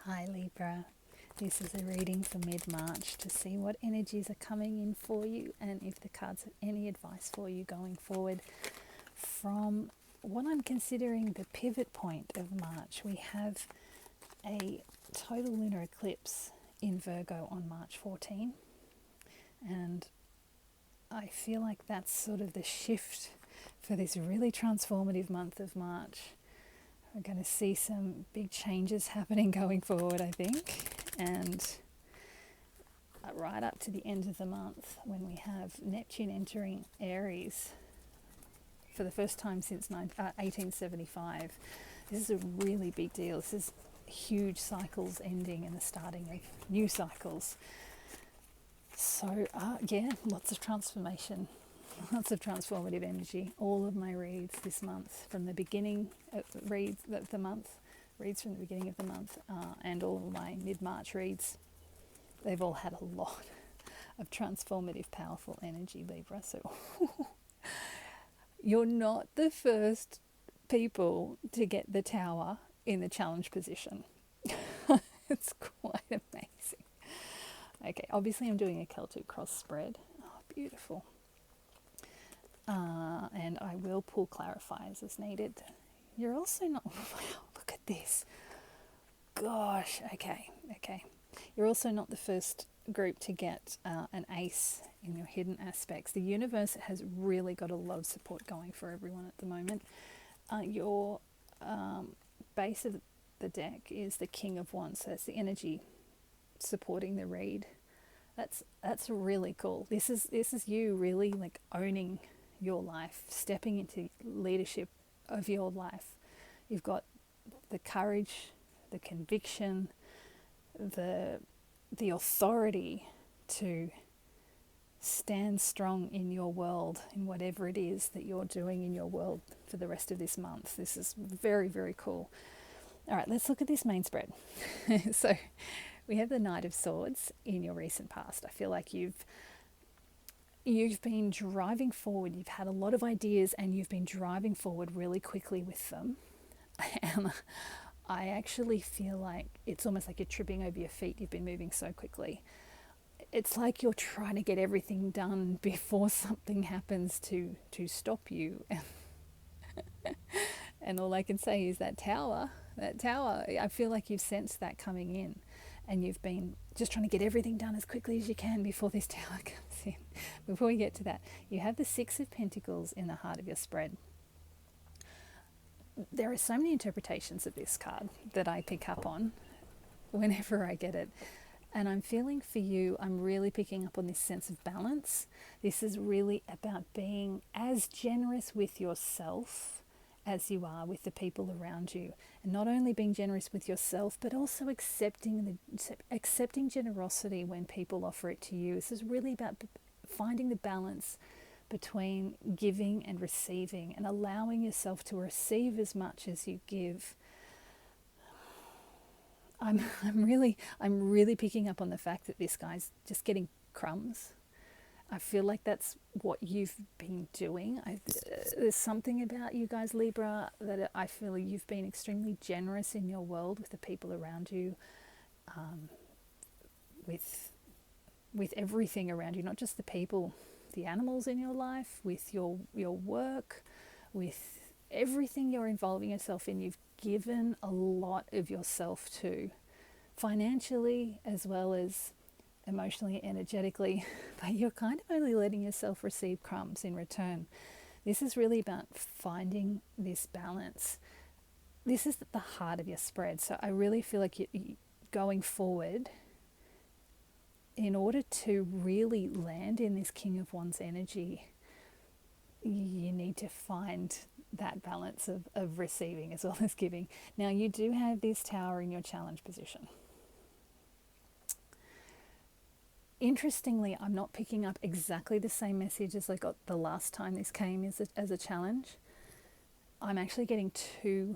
Hi Libra, this is a reading for mid-March to see what energies are coming in for you and if the cards have any advice for you going forward. From what I'm considering the pivot point of March, we have a total lunar eclipse in Virgo on March 14, and I feel like that's sort of the shift for this really transformative month of March. We're going to see some big changes happening going forward, I think, and right up to the end of the month when we have Neptune entering Aries for the first time since 1875. This is a really big deal. This is huge cycles ending and the starting of new cycles. So yeah, lots of transformation, lots of transformative energy. All of my reads this month, from the beginning reads of the month, reads from the beginning of the month, and all of my mid-March reads, they've all had a lot of transformative, powerful energy, Libra. So you're not the first people to get the Tower in the challenge position. It's quite amazing. Okay, obviously I'm doing a Celtic cross spread. Oh, beautiful. And I will pull clarifiers as needed. You're also not... Wow, look at this. Gosh, okay. You're also not the first group to get an ace in your hidden aspects. The universe has really got a lot of support going for everyone at the moment. Your base of the deck is the King of Wands, so that's the energy supporting the read. That's really cool. This is you really like owning your life, stepping into leadership of your life. You've got the courage, the conviction, the authority to stand strong in your world, in whatever it is that you're doing in your world for the rest of this month. This is very, very cool. All right, let's look at this main spread. So we have the Knight of Swords in your recent past. I feel like you've been driving forward. You've had a lot of ideas and you've been driving forward really quickly with them. And I actually feel like it's almost like you're tripping over your feet. You've been moving so quickly. It's like you're trying to get everything done before something happens to stop you. And all I can say is that tower, I feel like you've sensed that coming in, and you've been just trying to get everything done as quickly as you can before this tower comes in. Before we get to that, you have the Six of Pentacles in the heart of your spread. There are so many interpretations of this card that I pick up on whenever I get it. And I'm feeling for you, I'm really picking up on this sense of balance. This is really about being as generous with yourself as you are with the people around you. And not only being generous with yourself, but also accepting generosity when people offer it to you. This is really about finding the balance between giving and receiving, and allowing yourself to receive as much as you give. I'm really picking up on the fact that this guy's just getting crumbs. I feel like that's what you've been doing. There's something about you guys, Libra, that I feel you've been extremely generous in your world with the people around you, with everything around you, not just the people, the animals in your life, with your work, with everything you're involving yourself in. You've given a lot of yourself to, financially as well as emotionally, energetically, but you're kind of only letting yourself receive crumbs in return. This is really about finding this balance. This is at the heart of your spread. So I really feel like you going forward, in order to really land in this King of Wands energy, you need to find that balance of receiving as well as giving. Now, you do have this Tower in your challenge position. Interestingly, I'm not picking up exactly the same message as I got the last time this came as a challenge. I'm actually getting two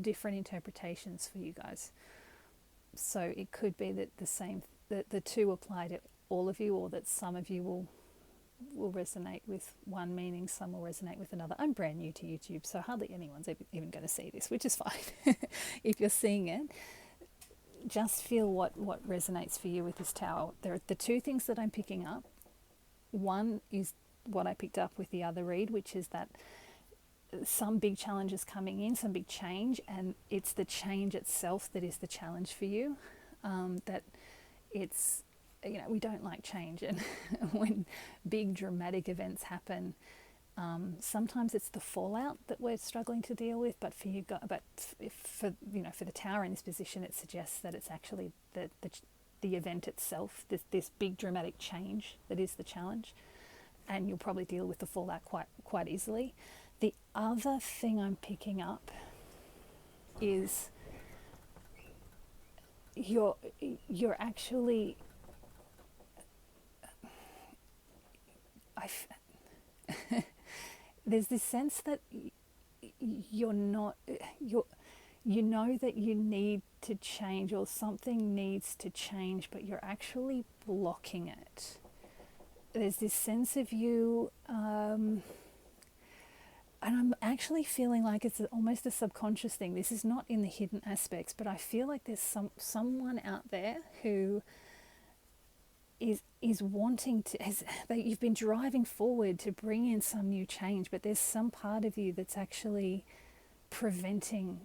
different interpretations for you guys. So it could be that the two apply to all of you, or that some of you will will resonate with one meaning, some will resonate with another. I'm brand new to YouTube, so hardly anyone's even going to see this, which is fine. If you're seeing it, just feel what resonates for you with this tower. There are the two things that I'm picking up. One is what I picked up with the other read, which is that some big challenge is coming in, some big change, and it's the change itself that is the challenge for you. That it's, we don't like change, and when big dramatic events happen, sometimes it's the fallout that we're struggling to deal with. But for you, for the tower in this position, it suggests that it's actually the event itself, this big dramatic change that is the challenge, and you'll probably deal with the fallout quite easily. The other thing I'm picking up is you're actually, there's this sense that you're not, you know that you need to change, or something needs to change, but you're actually blocking it. There's this sense of you, and I'm actually feeling like it's almost a subconscious thing. This is not in the hidden aspects, but I feel like there's someone out there who is wanting to, that you've been driving forward to bring in some new change, but there's some part of you that's actually preventing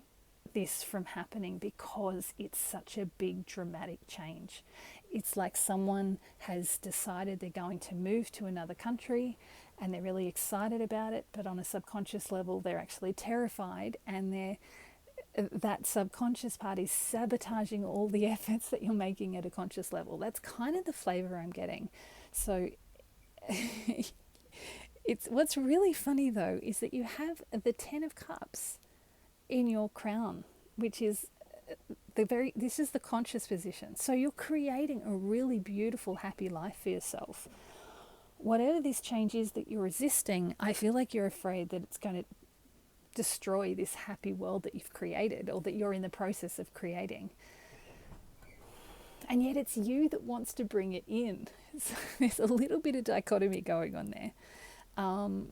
this from happening because it's such a big dramatic change. It's like someone has decided they're going to move to another country and they're really excited about it, but on a subconscious level they're actually terrified, and that subconscious part is sabotaging all the efforts that you're making at a conscious level. That's kind of the flavor I'm getting. So it's, what's really funny though is that you have the 10 of Cups in your crown, which is this is the conscious position. So you're creating a really beautiful, happy life for yourself. Whatever this change is that you're resisting, I feel like you're afraid that it's going to destroy this happy world that you've created, or that you're in the process of creating. And yet it's you that wants to bring it in. So there's a little bit of dichotomy going on there. I'm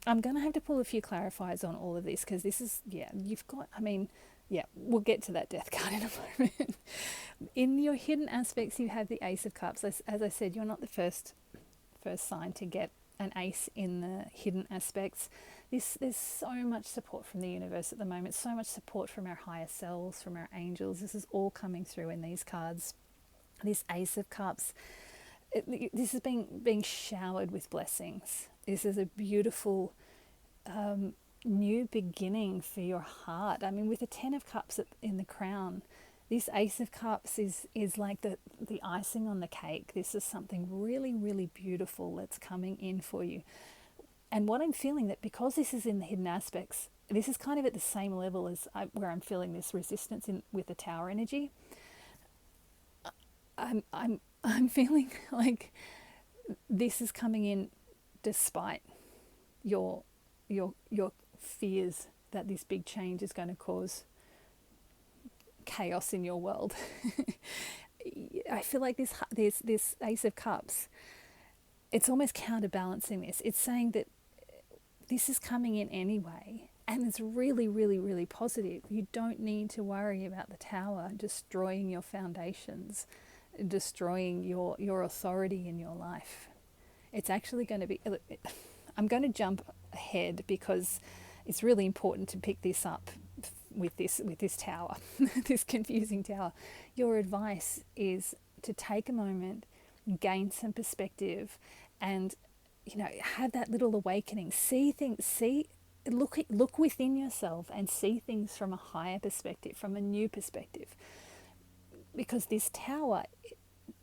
going to have to pull a few clarifiers on all of this, because this is, we'll get to that death card in a moment. In your hidden aspects, you have the Ace of Cups. As I said, you're not the first sign to get an ace in the hidden aspects. There's so much support from the universe at the moment, so much support from our higher selves, from our angels. This is all coming through in these cards. This Ace of Cups, this is being showered with blessings. This is a beautiful new beginning for your heart. I mean, with the 10 of Cups in the crown, this Ace of Cups is like the icing on the cake. This is something really, really beautiful that's coming in for you. And what I'm feeling, that because this is in the hidden aspects, this is kind of at the same level as where I'm feeling this resistance with the Tower energy. I'm feeling like this is coming in despite your fears that this big change is going to cause chaos in your world. I feel like this Ace of Cups, it's almost counterbalancing this. It's saying that this is coming in anyway, and it's really, really, really positive. You don't need to worry about the Tower destroying your foundations, destroying your authority in your life. It's actually going to be, I'm going to jump ahead because it's really important to pick this up with this tower, this confusing tower. Your advice is to take a moment, gain some perspective, and have that little awakening. Look within yourself and see things from a higher perspective, from a new perspective. Because this tower,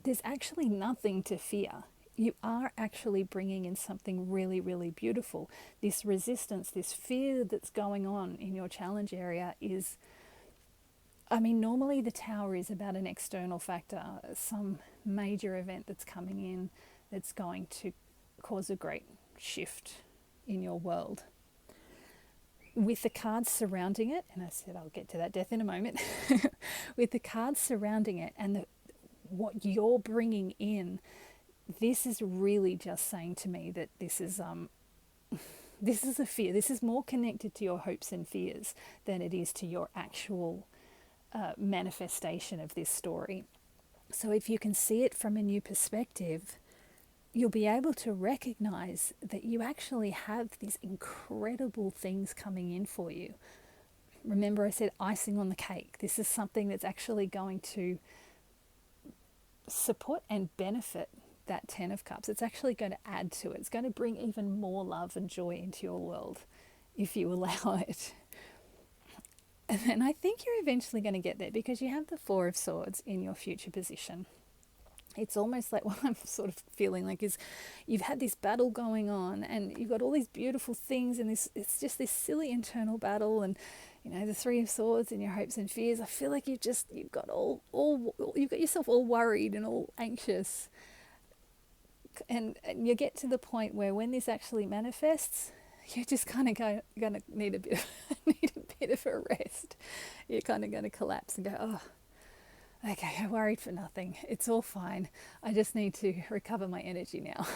there's actually nothing to fear. You are actually bringing in something really, really beautiful. This resistance, this fear that's going on in your challenge area is, normally the Tower is about an external factor, some major event that's coming in that's going to cause a great shift in your world. With the cards surrounding it, and I said I'll get to that death in a moment, with the cards surrounding it and what you're bringing in, this is really just saying to me that this is a fear. This is more connected to your hopes and fears than it is to your actual manifestation of this story. So if you can see it from a new perspective, you'll be able to recognize that you actually have these incredible things coming in for you. Remember, I said icing on the cake. This is something that's actually going to support and benefit that 10 of Cups. It's actually going to add to it. It's going to bring even more love and joy into your world if you allow it. And then I think you're eventually going to get there because you have the Four of Swords in your future position. It's almost like what I'm sort of feeling like is you've had this battle going on and you've got all these beautiful things and it's just this silly internal battle, and you know, the Three of Swords and your hopes and fears. I feel like you've got you've got yourself all worried and all anxious, and you get to the point where when this actually manifests, you're just kind of going to need a bit of a rest. You're kind of going to collapse and go, oh, okay, I worried for nothing. It's all fine. I just need to recover my energy now.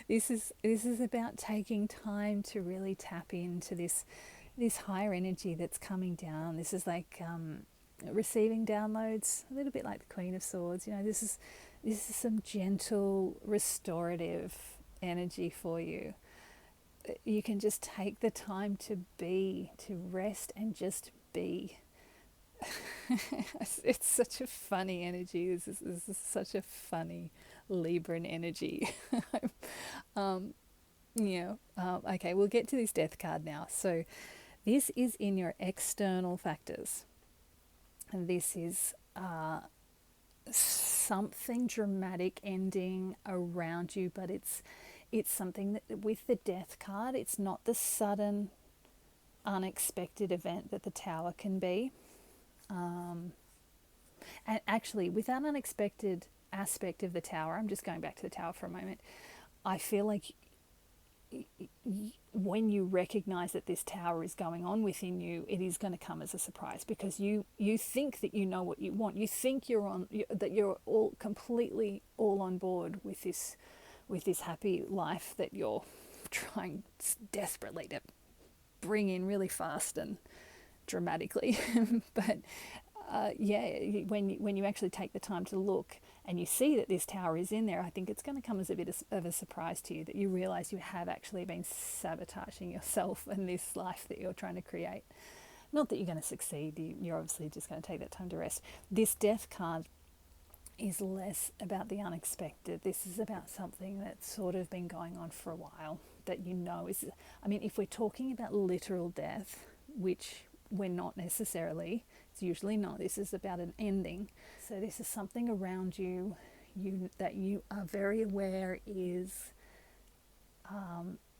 This is about taking time to really tap into this higher energy that's coming down. This is like receiving downloads, a little bit like the Queen of Swords. You know, this is some gentle, restorative energy for you. You can just take the time to rest and just be. It's such a funny energy. This is such a funny Libran energy. Okay, we'll get to this Death card now. So this is in your external factors. And this is something dramatic ending around you, but it's something that with the Death card, it's not the sudden, unexpected event that the Tower can be. And actually, with that unexpected aspect of the Tower, I'm just going back to the Tower for a moment, I feel like when you recognize that this Tower is going on within you, it is going to come as a surprise, because you think that you know what you want. You think that you're all completely all on board with this happy life that you're trying desperately to bring in really fast and dramatically. But when you actually take the time to look and you see that this Tower is in there, I think it's going to come as a bit of a surprise to you that you realize you have actually been sabotaging yourself and this life that you're trying to create. Not that you're going to succeed, you're obviously just going to take that time to rest. This Death card is less about the unexpected. This is about something that's sort of been going on for a while that you know is, I mean, if we're talking about literal death, which we're not necessarily, it's usually not, this is about an ending. So this is something around you that you are very aware is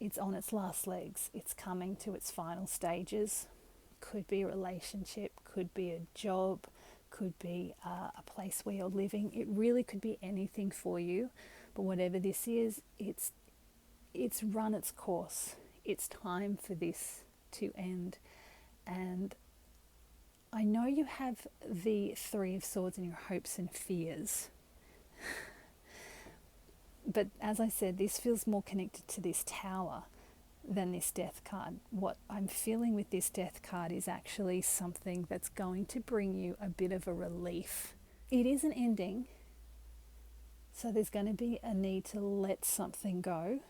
it's on its last legs. It's coming to its final stages. Could be a relationship, could be a job, could be a place where you're living. It really could be anything for you. But whatever this is, it's run its course. It's time for this to end. And I know you have the Three of Swords in your hopes and fears. But as I said, this feels more connected to this Tower than this Death card. What I'm feeling with this Death card is actually something that's going to bring you a bit of a relief. It is an ending, so there's going to be a need to let something go.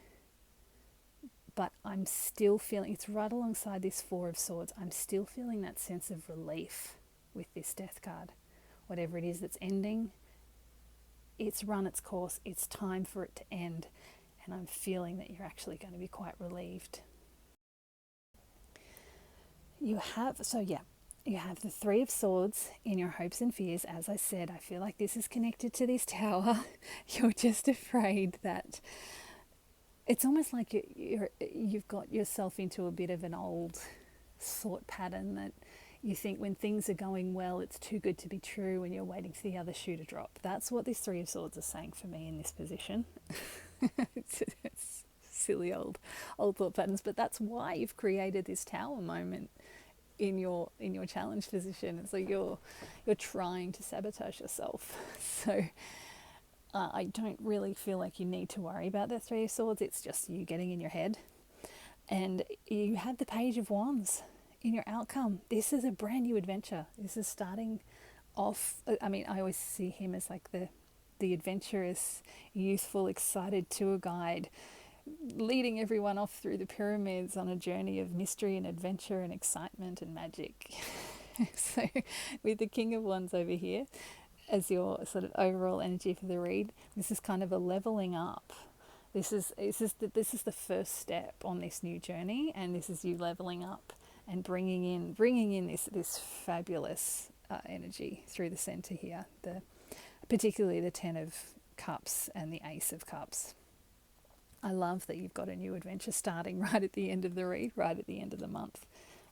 But I'm still feeling, it's right alongside this Four of Swords, I'm still feeling that sense of relief with this Death card. Whatever it is that's ending, it's run its course, it's time for it to end, and I'm feeling that you're actually going to be quite relieved. You have the Three of Swords in your hopes and fears. As I said, I feel like this is connected to this Tower. You're just afraid that it's almost like you've got yourself into a bit of an old thought pattern that you think when things are going well, it's too good to be true and you're waiting for the other shoe to drop. That's what this Three of Swords is saying for me in this position. It's silly old thought patterns, but that's why you've created this Tower moment in your challenge position. And so you're trying to sabotage yourself. So I don't really feel like you need to worry about that Three of Swords. It's just you getting in your head. And you have the Page of Wands in your outcome. This is a brand new adventure. This is starting off. I mean, I always see him as like the adventurous, youthful, excited tour guide, leading everyone off through the pyramids on a journey of mystery and adventure and excitement and magic. So, with the King of Wands over here as your sort of overall energy for the read, this is kind of a leveling up. This is the first step on this new journey, and this is you leveling up and bringing in this fabulous energy through the center here. Particularly the Ten of Cups and the Ace of Cups. I love that you've got a new adventure starting right at the end of the read, right at the end of the month.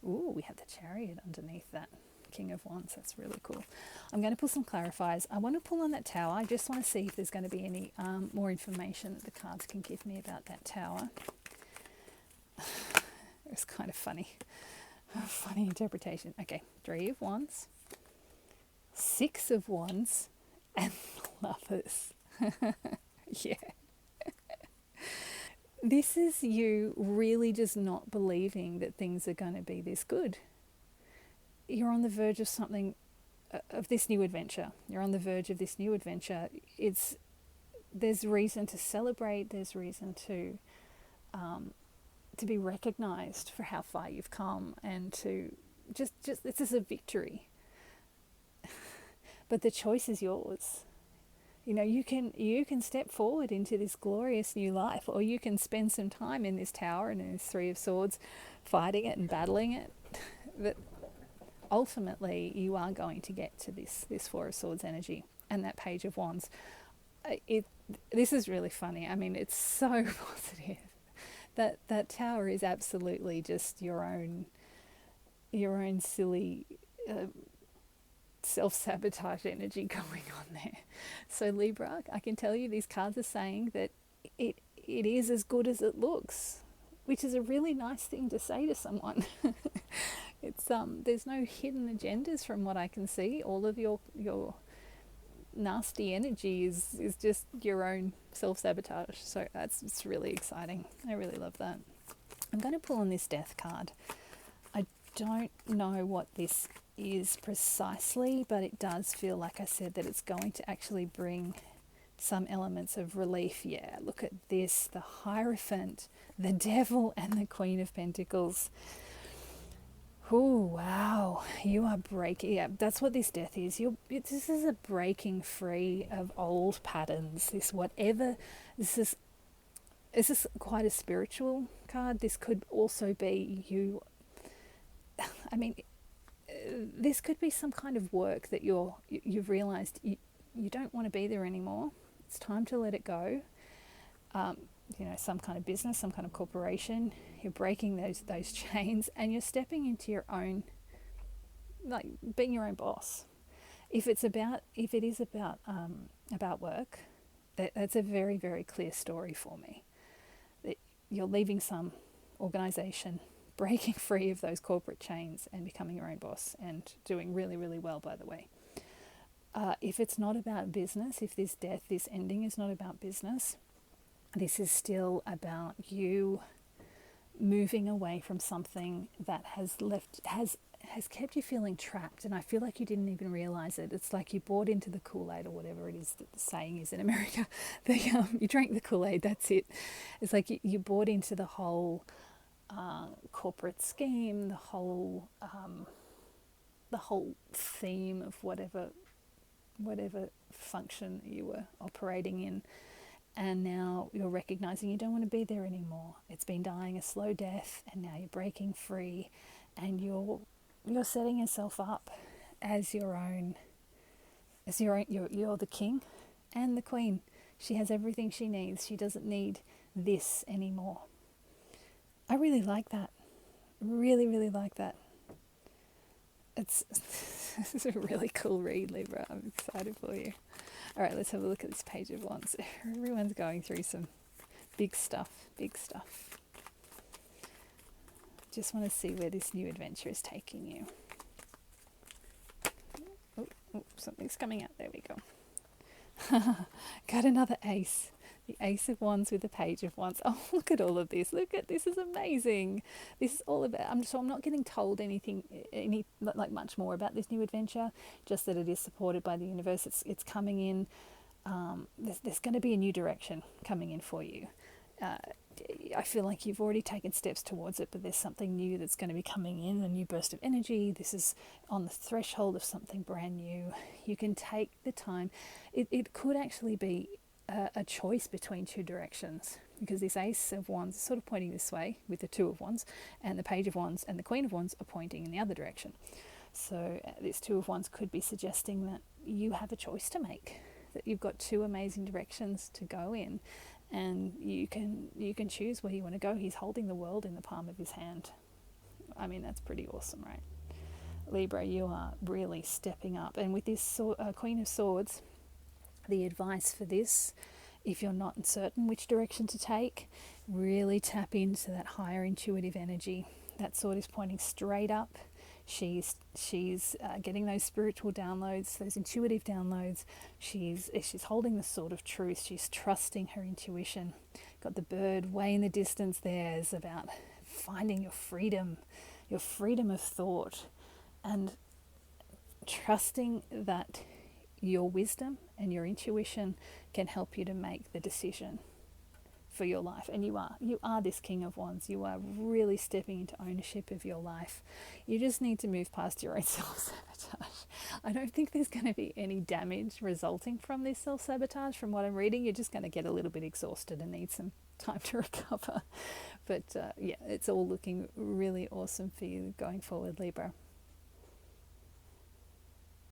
Ooh, we have the Chariot underneath that King of Wands. That's really cool. I'm going to pull some clarifiers. I want to pull on that Tower. I just want to see if there's going to be any more information that the cards can give me about that Tower. It's kind of funny. Funny interpretation. Okay, Three of Wands, Six of Wands, and Lovers. Yeah. This is you really just not believing that things are going to be this good. You're on the verge of something, of this new adventure. You're on the verge of this new adventure. There's reason to celebrate. There's reason to be recognized for how far you've come, and to just this is a victory. But the choice is yours. You know, you can step forward into this glorious new life, or you can spend some time in this Tower and in this Three of Swords, fighting it and battling it. But ultimately, you are going to get to this Four of Swords energy and that Page of Wands. This is really funny. I mean, it's so positive. That Tower is absolutely just your own silly self-sabotage energy going on there. So Libra, I can tell you these cards are saying that it is as good as it looks, which is a really nice thing to say to someone. It's there's no hidden agendas from what I can see. All of your nasty energy is just your own self-sabotage. So it's really exciting. I really love that. I'm going to pull on this Death card. I don't know what this is precisely, but it does feel, like I said, that it's going to actually bring some elements of relief. Yeah, look at this, the Hierophant, the Devil, and the Queen of Pentacles. Oh wow, you are breaking. Yeah, that's what this Death is. This is a breaking free of old patterns. This is quite a spiritual card. This could also be you. I mean, this could be some kind of work that you've realized you don't want to be there anymore. It's time to let it go. Some kind of business, some kind of corporation. You're breaking those chains, and you're stepping into your own, like being your own boss. If it is about work, that's a very, very clear story for me. That you're leaving some organization, breaking free of those corporate chains and becoming your own boss, and doing really, really well, by the way. If it's not about business, if this ending is not about business, this is still about you moving away from something that has kept you feeling trapped. And I feel like you didn't even realize it. It's like you bought into the Kool-Aid, or whatever it is that the saying is in America. You drank the Kool-Aid, that's it. It's like you bought into the whole corporate scheme, the whole theme of whatever function you were operating in, and now you're recognizing you don't want to be there anymore. It's been dying a slow death, and now you're breaking free, and you're setting yourself up as your own. You're the king and the queen. She has everything she needs. She doesn't need this anymore. I really like that. Really, really like that. This is a really cool read, Libra. I'm excited for you. All right, let's have a look at this Page of Wands. Everyone's going through some big stuff. Just want to see where this new adventure is taking you. Oh, something's coming out. There we go. Got another ace. The Ace of Wands with the Page of Wands. Oh, look at all of this. Look at this. Is amazing. This is all about. I'm not getting told any like much more about this new adventure. Just that it is supported by the universe. It's coming in. There's going to be a new direction coming in for you. I feel like you've already taken steps towards it, but there's something new that's going to be coming in, a new burst of energy. This is on the threshold of something brand new. You can take the time. It could actually be a choice between two directions, because this Ace of Wands is sort of pointing this way with the Two of Wands, and the Page of Wands and the Queen of Wands are pointing in the other direction. So this Two of Wands could be suggesting that you have a choice to make, that you've got two amazing directions to go in, and you can choose where you want to go. He's holding the world in the palm of his hand. I mean, that's pretty awesome, right? Libra, you are really stepping up. And with this Queen of Swords, the advice for this, if you're not certain which direction to take, really tap into that higher intuitive energy. That sword is pointing straight up. She's getting those spiritual downloads, those intuitive downloads. She's holding the sword of truth. She's trusting her intuition. Got the bird way in the distance there. It's about finding your freedom of thought, and trusting that your wisdom and your intuition can help you to make the decision for your life. And you are this King of Wands. You are really stepping into ownership of your life. You just need to move past your own self-sabotage. I don't think there's going to be any damage resulting from this self-sabotage. From what I'm reading, you're just going to get a little bit exhausted and need some time to recover. But yeah, it's all looking really awesome for you going forward, Libra.